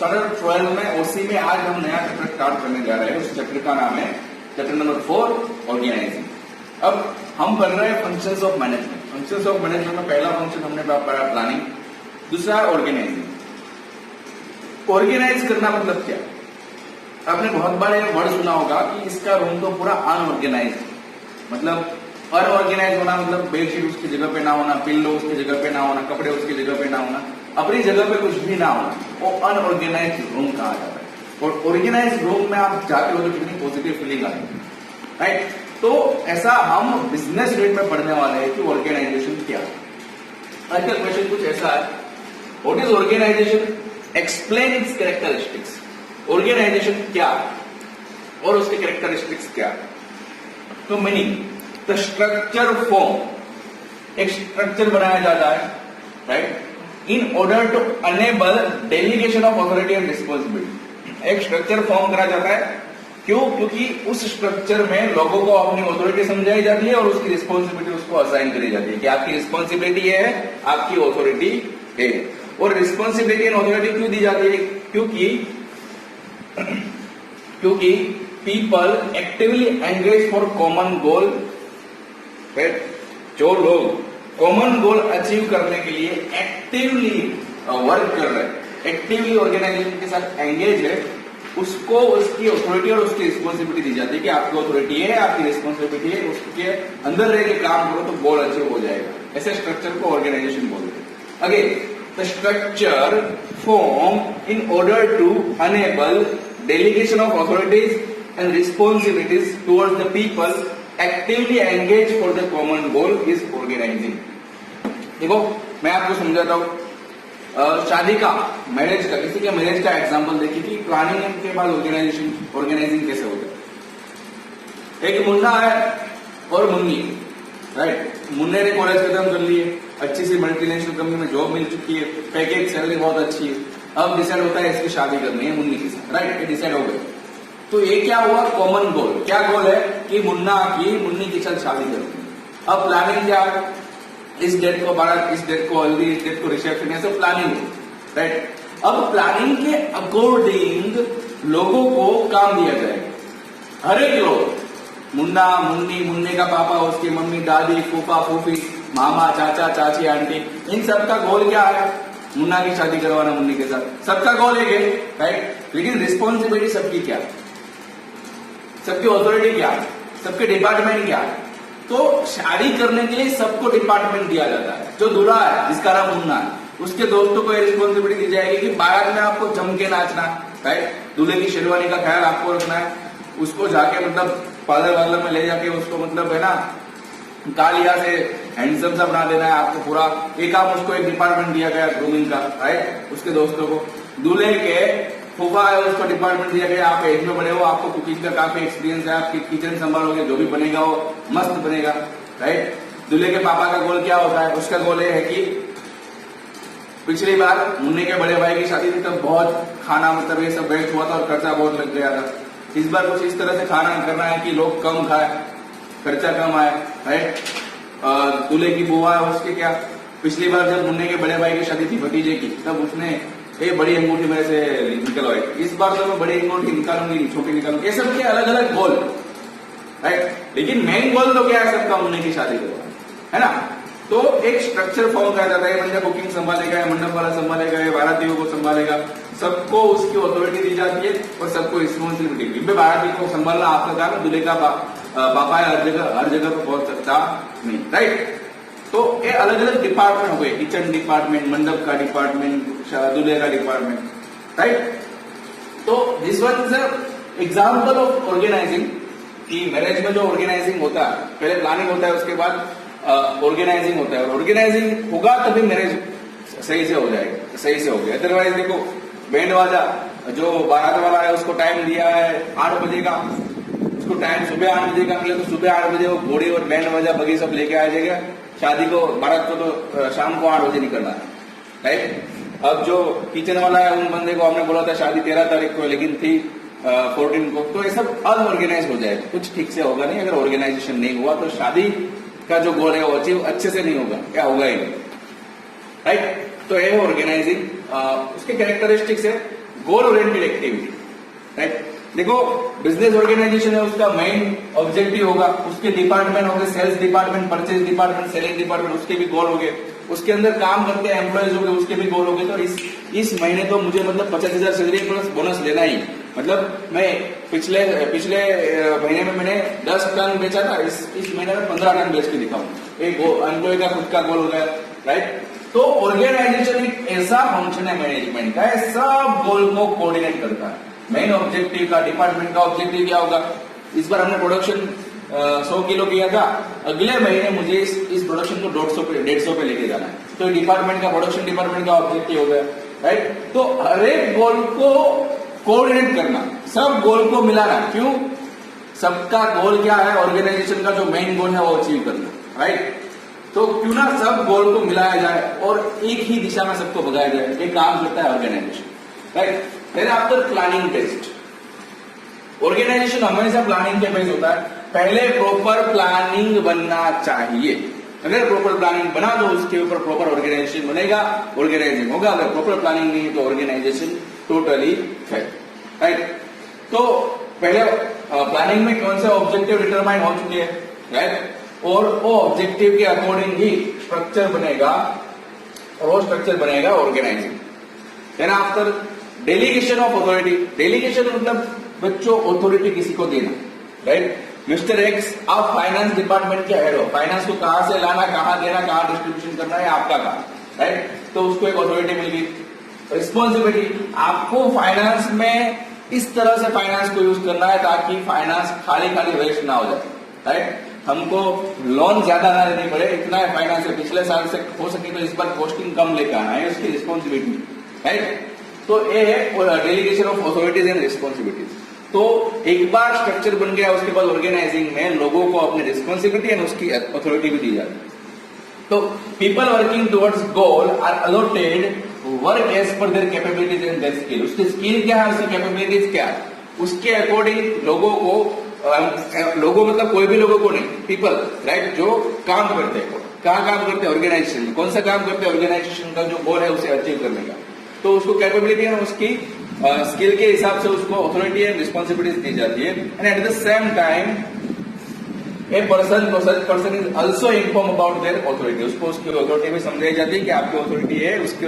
Standard 12 में ओसी में आज हम नया चैप्टर स्टार्ट करने जा रहे हैं। उस चैप्टर का नाम है चैप्टर नंबर 4 ऑर्गेनाइजिंग। अब हम पढ़ रहे हैं functions of management. Functions of management में पहला फंक्शन हमने पढ़ा प्लानिंग, दूसरा है ऑर्गेनाइजिंग। ऑर्गेनाइज करना मतलब क्या? आपने बहुत बार ये वर्ड सुना होगा कि इसका रूम तो पूरा अनऑर्गेनाइज, मतलब अनऑर्गेनाइज होना मतलब बेडशीट उसकी जगह पे ना होना, पिल्लो उसकी जगह पे ना होना, कपड़े उसकी जगह पे ना होना, अपनी जगह पे कुछ भी ना होना, वो अनऑर्गेनाइज रूम कहा जाता है। और ऑर्गेनाइज रूम में आप जाते हो तो कितनी पॉजिटिव फीलिंग आती है, राइट? तो ऐसा हम बिजनेस रेट में पढ़ने वाले हैं कि ऑर्गेनाइजेशन क्या है। आज का क्वेश्चन कुछ ऐसा है, what is organisation? Explain its characteristics. Organisation क्या और उसके कैरेक्टरिस्टिक्स क्या? तो मीनिंग, द स्ट्रक्चर फॉर्म, एक स्ट्रक्चर बनाया जाता है, right, in order to enable delegation of authority and responsibility. एक स्ट्रक्चर फॉर्म करा जाता है, क्यों? क्योंकि उस स्ट्रक्चर में लोगों को अपनी अथॉरिटी समझाई जाती है और उसकी रिस्पॉन्सिबिलिटी उसको असाइन करी जाती है कि आपकी रिस्पॉन्सिबिलिटी ये है, आपकी अथॉरिटी है। और रिस्पॉन्सिबिलिटी एंड अथॉरिटी क्यों दी जाती है? क्योंकि people actively engage for common goal, जो लोग कॉमन गोल अचीव करने के लिए एक्टिवली वर्क कर रहे हैं, एक्टिवली ऑर्गेनाइजेशन के साथ एंगेज है, उसको उसकी अथॉरिटी और उसकी रिस्पॉन्सिबिलिटी दी जाती है कि आपकी अथॉरिटी है, आपकी रिस्पॉन्सिबिलिटी है, उसके अंदर रह के काम करो तो गोल अचीव हो जाएगा। ऐसे स्ट्रक्चर को ऑर्गेनाइजेशन बोलते हैं। Again, the structure form in order to enable delegation of authorities and responsibilities towards the people actively engaged for the common goal is organizing। देखो मैं आपको समझाता हूँ, शादी का, मैरिज का, किसी के मैरिज का एग्जांपल देखिए कि प्लानिंग के बाद ऑर्गेनाइजिंग कैसे होता है। एक मुन्ना है और मुन्नी, राइट? मुन्ने ने कॉलेज खत्म कर लिए, अच्छी सी मल्टीनेशनल कंपनी में जॉब मिल चुकी है, पैकेज सैलरी बहुत अच्छी है, अब डिसाइड होता है इसकी शादी करनी है मुन्नी के साथ, राइट? ये डिसाइड हो गई। तो ये क्या हुआ? Common goal. क्या गोल है? कि मुन्ना की मुन्नी के साथ शादी करनी है। अब प्लानिंग क्या है? इस डेट को बारात, इस डेट को हल्दी, इस डेट को रिसेप्शन, ऐसे प्लानिंग, राइट? अब प्लानिंग के अकॉर्डिंग लोगों को काम दिया जाएगा। हर एक लोग, मुन्ना, मुन्नी, मुन्ने का पापा, उसकी मम्मी, दादी, फूफा, फूफी, मामा, चाचा, चाची, आंटी, इन सबका गोल क्या है? मुन्ना की शादी करवाना मुन्नी के साथ। सबका गोल एक है, राइट? लेकिन रिस्पॉन्सिबिलिटी सबकी क्या है? सबकी अथॉरिटी क्या है? सबके डिपार्टमेंट क्या है? तो शादी करने के लिए सबको डिपार्टमेंट दिया जाता है। जो दूल्हा है, जिसका नाम मुन्ना है, उसके दोस्तों को रिस्पॉन्सिबिलिटी दी जाएगी कि बारात में आपको जम के नाचना, राइट? दूल्हे की शेरवानी का ख्याल आपको रखना है, उसको जाके मतलब पार्लर वार्लर में ले जाके उसको मतलब है ना कालिया से हैंडसम सा बना देना है आपको पूरा। एक आप उसको एक डिपार्टमेंट दिया गया ग्रूमिंग का, राइट? उसके दोस्तों को। दूल्हे के फूफा है, उसको डिपार्टमेंट दिया गया, आप एज में बड़े हो, आपको कुकिंग का काफी एक्सपीरियंस है, आप किचन संभालोगे, जो भी बनेगा वो मस्त बनेगा, राइट? दूल्हे के पापा का गोल क्या होता है? उसका गोल ये है कि पिछली बार मुन्ने के बड़े भाई की शादी थी तब बहुत खाना मतलब ये सब वेस्ट हुआ था और खर्चा बहुत लग गया था। इस बार कुछ इस तरह से खाना करना है कि लोग कम खाए, खर्चा कम आए, राइट? दूल्हे की बुआ है, उसके क्या, पिछली बार जब मुन्ने के बड़े भाई की शादी थी भतीजे की, तब उसने ये बड़ी अंगूठी मेरे से निकलवाई, इस बार तो मैं बड़ी अंगूठी निकालूंगी, छोटी निकालूंगी। ये सब के अलग अलग गोल, राइट? लेकिन मेन गोल तो क्या है सबका? मुन्ने की शादी करवाना, है ना? तो एक स्ट्रक्चर फॉर्म करा जाता है, बंदा बुकिंग संभालेगा, मंडप वाला संभालेगा, बारातियों को संभालेगा, सबको उसकी अथॉरिटी दी जाती है और सबको रिस्पॉन्सिबिलिटी। बाराती को संभालना आपका काम है, दूल्हे का पापा है, हर जगह पे पहुंच सकता नहीं, राइट? तो ये अलग अलग डिपार्टमेंट हो गए, किचन डिपार्टमेंट, मंडप का डिपार्टमेंट, दूल्हे का डिपार्टमेंट, राइट? तो this one is example of organising. कि मैरिज में जो ऑर्गेनाइजिंग होता है, पहले प्लानिंग होता है, उसके बाद ऑर्गेनाइजिंग होता है, और ऑर्गेनाइजिंग होगा तभी मैरिज सही से हो जाएगा, सही से हो गया। अदरवाइज देखो, बैंड वाला जो बारात वाला है उसको टाइम दिया है 8 बजे का, उसको टाइम सुबह 8 बजे का मिले तो सुबह 8 बजे वो घोड़ी और बैंड बाजा बगी सब लेके आ जाएगा। शादी को, बारात को तो शाम को 8 बजे निकलना है, राइट? अब जो किचन वाला है उन बंदे को हमने बोला था शादी 13 तारीख को, लेकिन थी 14 को। तो ये सब अनऑर्गेनाइज हो जाएगा, कुछ ठीक से होगा नहीं। अगर ऑर्गेनाइजेशन नहीं हुआ तो शादी का जो गोल है वो अचीव अच्छे से नहीं होगा, क्या होगा ही नहीं, राइट? तो ये है ऑर्गेनाइजिंग। उसके कैरेक्टरिस्टिक्स है, गोल ओरिएंटेड एक्टिविटी, राइट। देखो बिजनेस ऑर्गेनाइजेशन है, उसका मेन ऑब्जेक्टिव होगा, उसके डिपार्टमेंट होंगे, sales department, purchase department, selling department, उसके भी गोल होंगे, उसके अंदर काम करते हैं एम्प्लॉयज होंगे, उसके भी गोल होंगे। तो इस महीने तो मुझे मतलब 50,000 सैलरी प्लस बोनस लेना ही, मतलब मैं पिछले महीने में मैंने 10 टन बेचा था, इस महीने में 15 टन बेच के दिखाऊं, एक एम्प्लॉय का खुद का गोल हो गया, राइट। तो ऑर्गेनाइजेशन एक ऐसा फंक्शन है मैनेजमेंट का, सब गोल को कोऑर्डिनेट करता है। मेन ऑब्जेक्टिव का, डिपार्टमेंट का ऑब्जेक्टिव क्या होगा, इस बार हमने प्रोडक्शन 100 किलो किया था, अगले महीने मुझे इस प्रोडक्शन को 150 पे लेके जाना है, तो डिपार्टमेंट का, प्रोडक्शन डिपार्टमेंट का ऑब्जेक्टिव हो गया, राइट। तो हर एक गोल को कोऑर्डिनेट करना, सब गोल को मिलाना, क्यों, सबका गोल क्या है, ऑर्गेनाइजेशन का जो मेन गोल है वो अचीव करना, राइट। तो क्यों ना सब गोल को मिलाया जाए और एक ही दिशा में सबको भगाया जाए, ये काम करता है organisation, right. Then after planning based organisation हमेशा प्लानिंग के बेस्ड होता है। पहले प्रॉपर प्लानिंग बनना चाहिए, अगर प्रॉपर प्लानिंग बना तो उसके ऊपर प्रॉपर ऑर्गेनाइजेशन बनेगा, ऑर्गेनाइजिंग होगा। अगर प्रॉपर प्लानिंग नहीं है तो ऑर्गेनाइजेशन टोटली फेल, राइट। तो पहले प्लानिंग में कौन से ऑब्जेक्टिव डिटरमाइन हो चुके हैं, राइट, और वो ऑब्जेक्टिव के अकॉर्डिंग ही स्ट्रक्चर बनेगा, और वो स्ट्रक्चर बनेगा organising. Then after delegation of authority, delegation मतलब बच्चों अथॉरिटी किसी को देना, राइट। मिस्टर एक्स, आप फाइनेंस डिपार्टमेंट के हेड हो, फाइनेंस को कहां से लाना, कहां देना, कहां डिस्ट्रीब्यूशन करना है आपका काम, राइट। तो उसको एक अथॉरिटी मिल गई। रिस्पॉन्सिबिलिटी, आपको फाइनेंस में इस तरह से फाइनेंस को यूज करना है ताकि फाइनेंस खाली वेस्ट ना हो जाए, राइट। हमको लोन ज्यादा ना लेनी पड़े, इतना फाइनेंस है, पिछले साल से हो सके तो इस बार कॉस्टिंग कम लेकर आना है, उसकी रिस्पॉन्सिबिलिटी, राइट। तो ये है delegation of authorities and responsibilities. तो एक बार स्ट्रक्चर बन गया, उसके बाद ऑर्गेनाइजिंग में लोगों को अपनी रिस्पॉन्सिबिलिटी एंड उसकी अथॉरिटी भी दी जाती है। तो people working towards goal are allotted work as per their capabilities and their skill. उसकी स्किल क्या है, उसकी कैपेबिलिटीज क्या है, उसके अकॉर्डिंग लोगों को, लोगों मतलब कोई भी लोगों को नहीं, पीपल, राइट, जो काम करते हैं, कहाँ काम करते हैं, ऑर्गेनाइजेशन में, कौन सा काम करते हैं, ऑर्गेनाइजेशन का जो गोल है उसे अचीव करने का, तो उसको कैपेबिलिटी है, उसकी स्किल के हिसाब से उसको अथॉरिटी एंड रिस्पॉन्सिबिलिटीज दी जाती है। And at the same time a person is also inform about their authority, उसको उसकी अथॉरिटी भी समझाई जाती है कि आपकी अथॉरिटी है, उसके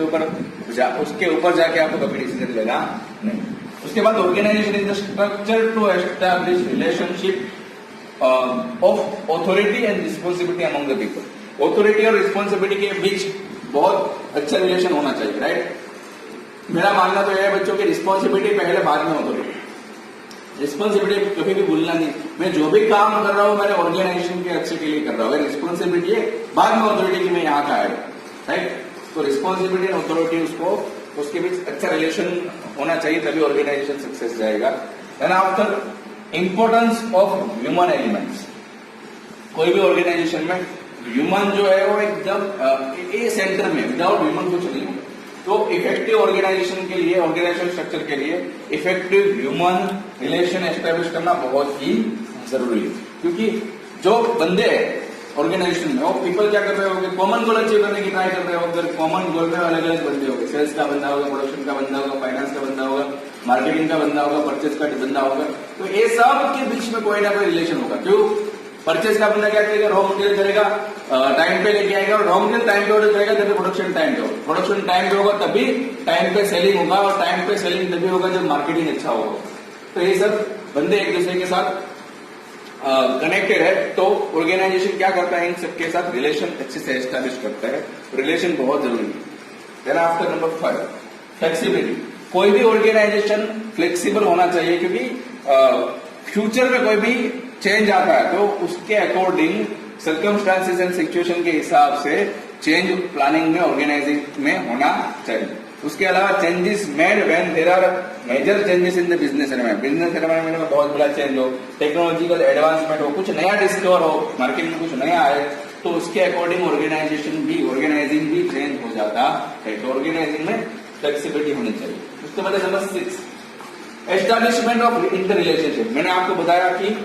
ऊपर जाके आपको कभी डिसीजन लेना नहीं। उसके बाद organisation is the structure to establish relationship of authority and responsibility among the people. Authority और रिस्पॉन्सिबिलिटी के बीच बहुत अच्छा रिलेशन होना चाहिए, राइट। मेरा मानना तो यह है बच्चों की रिस्पॉन्सिबिलिटी पहले, बाद में अथॉरिटी। रिस्पॉन्सिबिलिटी कभी भी भूलना नहीं, मैं जो भी काम कर रहा हूँ मेरे ऑर्गेनाइजेशन के अच्छे के लिए कर रहा हूँ, रिस्पॉन्सिबिलिटी है, बाद में अथॉरिटी की मैं यहाँ का आएगा, राइट। तो रिस्पॉन्सिबिलिटी और अथॉरिटी, उसके बीच अच्छा रिलेशन होना चाहिए, तभी ऑर्गेनाइजेशन सक्सेस जाएगा। Then after importance of human elements, कोई भी ऑर्गेनाइजेशन में ह्यूमन जो है वो एकदम ए सेंटर में, विदाउट ह्यूमन कुछ नहीं होगा। तो इफेक्टिव ऑर्गेनाइजेशन के लिए, ऑर्गेनाइजेशन स्ट्रक्चर के लिए इफेक्टिव ह्यूमन रिलेशन एस्टेब्लिश करना बहुत ही जरूरी है, क्योंकि जो बंदे हैं ऑर्गेनाइजेशन में, वो पीपल क्या कर रहे होंगे, कॉमन गोल अचीव करने की ट्राई कर रहे होंगे। कॉमन गोल में अलग अलग बंदे होंगे, सेल्स का बंदा होगा, प्रोडक्शन का बंदा होगा, फाइनेंस का बंदा होगा, मार्केटिंग का बंदा होगा, परचेज का बंदा होगा। तो ये सब के बीच में कोई ना कोई रिलेशन होगा। क्यों, परचेज का बंदा क्या करेगा, रॉ मटेरियल करेगा, टाइम पे लेके आएगा, और रॉ मटेरियल टाइम पे ऑर्डर करेगा तभी प्रोडक्शन टाइम पे होगा, प्रोडक्शन टाइम पे होगा तभी टाइम पे सेलिंग होगा, और टाइम पे सेलिंग तभी होगा जब मार्केटिंग अच्छा होगा। तो ये सब बंदे एक दूसरे के साथ कनेक्टेड है। तो ऑर्गेनाइजेशन क्या करता है, इन सबके साथ रिलेशन अच्छे से एस्टैब्लिश करता है, रिलेशन बहुत जरूरी है। Then after number 5, flexibility. कोई भी ऑर्गेनाइजेशन फ्लेक्सिबल होना चाहिए, क्योंकि फ्यूचर में कोई भी चेंज आता है तो उसके अकॉर्डिंग सर्कमस्टांसेस एंड सिचुएशन के हिसाब से चेंज प्लानिंग में, ऑर्गेनाइजिंग में होना चाहिए। उसके अलावा changes made when there are major changes in the business environment, business environment में बहुत बड़ा चेंज हो, टेक्नोलॉजिकल एडवांसमेंट हो, कुछ नया डिस्कवर हो, मार्केट में कुछ नया आए, तो उसके अकॉर्डिंग ऑर्गेनाइजिंग भी चेंज हो जाता है। तो ऑर्गेनाइजिंग में फ्लेक्सिबिलिटी होनी चाहिए। उसके बाद number 6, establishment of inter relationship. मैंने आपको बताया कि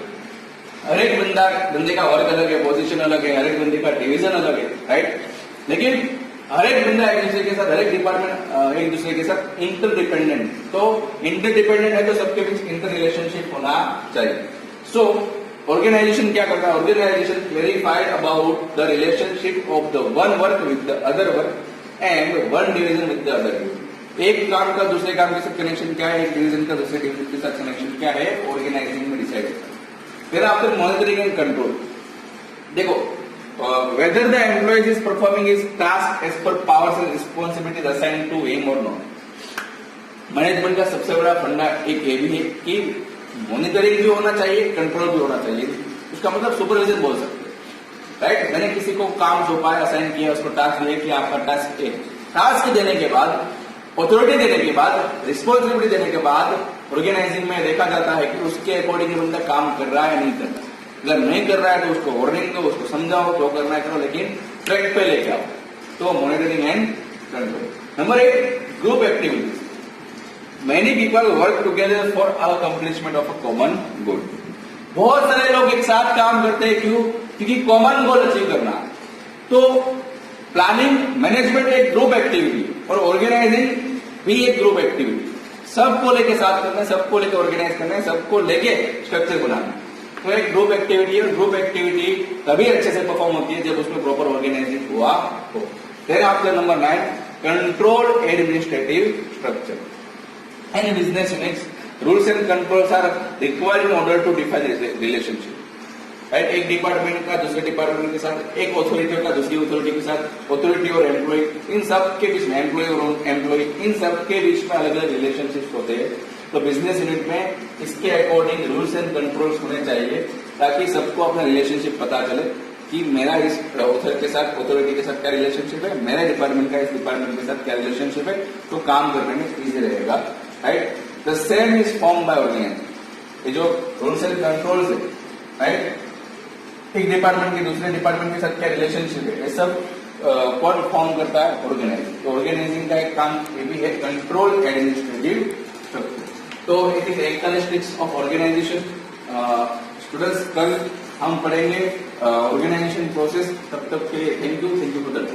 हर एक बंदे का वर्क अलग है, पोजीशन अलग है, हर एक बंदे का डिवीजन अलग है, राइट। लेकिन हर एक बंदा एक दूसरे के साथ, हर एक डिपार्टमेंट एक दूसरे के साथ इंटरडिपेंडेंट। तो इंटरडिपेंडेंट है तो सबके बीच इंटर रिलेशनशिप होना चाहिए। सो ऑर्गेनाइजेशन क्या करता है? Organisation clarified about the relationship of the one work with the other work and one division with the other division. एक काम का दूसरे काम के साथ कनेक्शन क्या है, एक डिवीजन का दूसरे डिवीजन के साथ कनेक्शन क्या है, ऑर्गेनाइजिंग में डिसाइड होता है। फिर आफ्टर मॉनिटरिंग एंड कंट्रोल, देखो whether the employee is performing his task as per powers and responsibilities assigned to him or not। Management का सबसे बड़ा फंडा एक ये भी है कि मॉनिटरिंग भी होना चाहिए, कंट्रोल भी होना चाहिए। उसका मतलब सुपरविजन बोल सकते हैं, राइट। मैंने किसी को काम सौंपा है, असाइन किया, उसको टास्क दिया कि आपका टास्क है। टास्क देने के बाद, ऑथोरिटी देने के बाद, रिस्पॉन्सिबिलिटी देने के बाद ऑर्गेनाइजिंग में देखा जाता है कि उसके अकॉर्डिंग बंदा काम कर रहा है या नहीं कर रहा। अगर नहीं कर रहा है तो उसको वार्निंग दो, उसको समझाओ, जो करना है करो, लेकिन ट्रैक पे लेके आओ। तो monitoring and control. Number 8, group activities. Many people work together for accomplishment of a common goal. बहुत सारे लोग एक साथ काम करते हैं, क्यों? क्योंकि कॉमन गोल अचीव करना। तो प्लानिंग मैनेजमेंट एक ग्रुप एक्टिविटी और ऑर्गेनाइजिंग भी एक ग्रुप एक्टिविटी। सबको लेके साथ करना है, सबको लेके ऑर्गेनाइज करना है, सबको लेके स्ट्रक्चर बनाना है। तो एक ग्रुप एक्टिविटी है। ग्रुप एक्टिविटी तभी अच्छे से परफॉर्म होती है जब उसमें प्रॉपर ऑर्गेनाइजिंग हुआ हो। Then after number 9, control administrative structure. Any business units, rules and controls are required in order to define relationship, right. एक डिपार्टमेंट का दूसरे डिपार्टमेंट के साथ, एक ऑथोरिटी का दूसरी ऑथोरिटी के साथ, ऑथोरिटी और एम्प्लॉय, इन सब के बीच में, एम्प्लॉय और एम्प्लॉय, इन सब के बीच में अलग अलग रिलेशनशिप होते हैं। तो बिजनेस यूनिट में इसके अकॉर्डिंग रूल्स एंड कंट्रोल्स होने चाहिए, ताकि सबको अपना रिलेशनशिप पता चले कि मेरा इस ऑथर के साथ, ऑथोरिटी के साथ क्या रिलेशनशिप है, मेरे डिपार्टमेंट का इस डिपार्टमेंट के साथ क्या रिलेशनशिप है। तो काम करने में इजी रहेगा, right. The same is form by organisation. ये जो रूल्स एंड कंट्रोल्स है, राइट, एक डिपार्टमेंट के दूसरे डिपार्टमेंट के साथ क्या रिलेशनशिप है, ये सब कौन फॉर्म करता है? ऑर्गेनाइजिंग। तो ऑर्गेनाइजिंग का एक काम ये भी है, कंट्रोल एडमिनिस्ट्रेटिव स्ट्रक्चर। तो it is 41 tricks of organization. Students, कल हम पढ़ेंगे ऑर्गेनाइजेशन प्रोसेस। तब तक के थैंक यू फॉर द